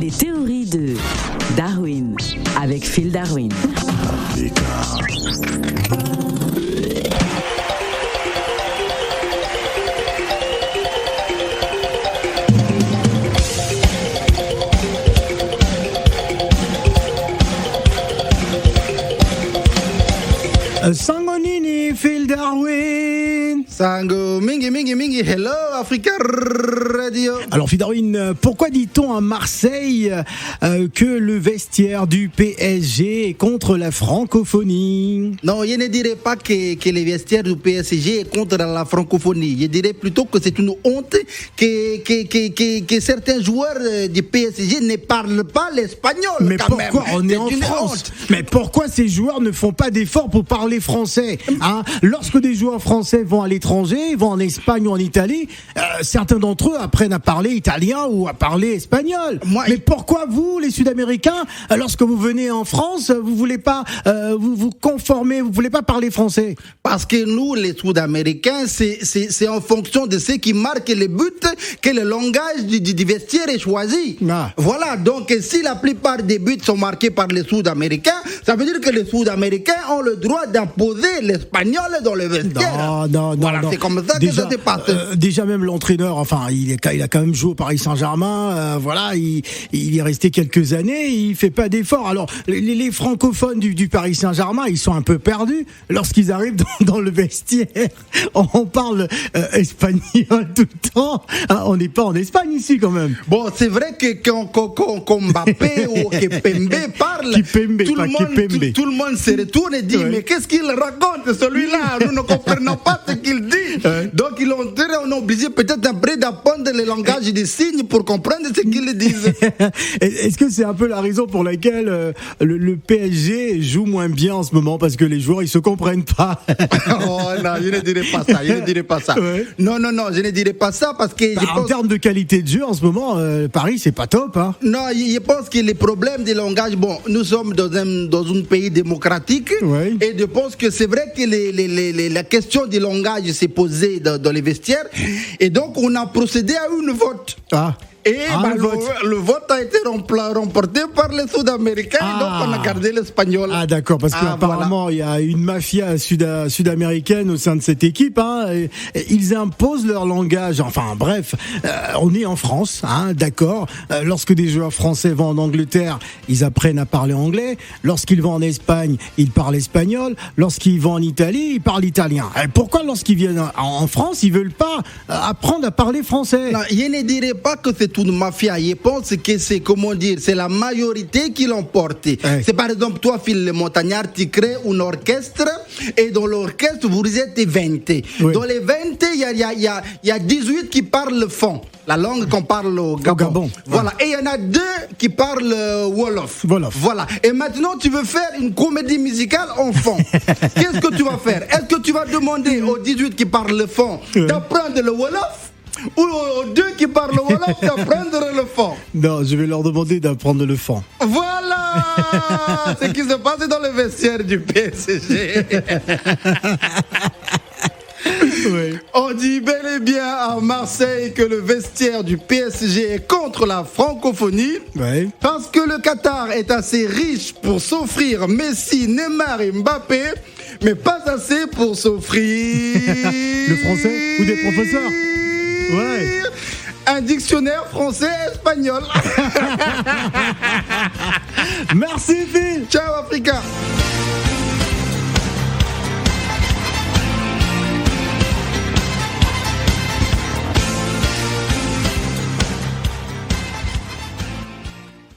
Les théories de Darwin avec Phil Darwin. Sango Nini, Phil Darwin. Sango Mingi Mingi Mingi, hello Africa Radio. Alors Phil Darwin, pourquoi dit-on à Marseille que le vestiaire du PSG est contre la francophonie? Non, je ne dirais pas que le vestiaire du PSG est contre la francophonie. Je dirais plutôt que c'est une honte que certains joueurs du PSG ne parlent pas l'espagnol. Mais quand pourquoi même. on est en France? Mais pourquoi ces joueurs ne font pas d'efforts pour parler français, hein? Lorsque des joueurs français vont à l'étranger, vont en Espagne ou en Italie, certains d'entre eux apprennent à parler italien ou à parler espagnol. Mais pourquoi vous, les Sud-Américains, lorsque vous venez en France, vous voulez pas vous conformer, vous voulez pas parler français? Parce que nous, les Sud-Américains, c'est en fonction de ce qui marque les buts que le langage du vestiaire est choisi. Ah. Voilà, donc si la plupart des buts sont marqués par les Sud-Américains, ça veut dire que les Sud-Américains ont le droit d'imposer l'espagnol dans le vestiaire. Non, voilà, c'est comme ça que ça se passe. Déjà même l'entraîneur, enfin, il a quand même joué au Paris Saint-Germain. Voilà, il est resté quelques années. Il fait pas d'efforts. Alors, les francophones du Paris Saint-Germain, ils sont un peu perdus lorsqu'ils arrivent dans le vestiaire. On parle espagnol tout le temps. On n'est pas en Espagne ici quand même. Bon, c'est vrai que quand Mbappé ou Kipembe parle, tout le monde se retourne et dit mais qu'est-ce qu'il raconte celui-là? Nous ne comprenons pas ce qu'il dit. Donc on est obligé peut-être après d'apprendre le langage des signes pour comprendre ce qu'ils disent. Est-ce que c'est un peu la raison pour laquelle le PSG joue moins bien en ce moment, parce que les joueurs ils se comprennent pas? Oh non, je ne dirais pas ça. Ouais. Non, je ne dirais pas ça parce que en termes de qualité de jeu en ce moment, Paris c'est pas top, hein? Non, je pense que les problèmes de langage, bon, nous sommes dans un pays démocratique, et je pense que c'est vrai que la question du langage s'est posée dans les vestiaires, et donc on a procédé à une vote. Et le vote a été remporté par les Sud-Américains, et donc on a gardé l'espagnol. Ah d'accord, parce qu'apparemment il y a une mafia sud-américaine au sein de cette équipe, hein, et ils imposent leur langage. Enfin bref, on est en France, hein, d'accord. Lorsque des joueurs français vont en Angleterre, ils apprennent à parler anglais. Lorsqu'ils vont en Espagne, ils parlent espagnol. Lorsqu'ils vont en Italie, ils parlent italien. Et pourquoi lorsqu'ils viennent en France, ils veulent pas apprendre à parler français? Non, je ne dirais pas que c'est une mafia. Je pense que c'est la majorité qui l'emporte. C'est par exemple toi, Phil le Montagnard, tu crées un orchestre, et dans l'orchestre vous êtes 20. Dans les 20, il y a 18 qui parlent le fond, la langue qu'on parle au Gabon. Voilà. Et il y en a 2 qui parlent Wolof. Voilà. Et maintenant tu veux faire une comédie musicale en fond. Qu'est-ce que tu vas faire? Est-ce que tu vas demander aux 18 qui parlent le fond d'apprendre le Wolof, ou aux 2 qui parlent Wolof d'apprendre le fond? Non, je vais leur demander d'apprendre le fond. Voilà ce qui se passe dans le vestiaire du PSG. On dit bel et bien à Marseille que le vestiaire du PSG est contre la francophonie, parce que le Qatar est assez riche pour s'offrir Messi, Neymar et Mbappé, mais pas assez pour s'offrir le français ou des professeurs. Un dictionnaire français-espagnol. Merci Phil. Ciao Africa.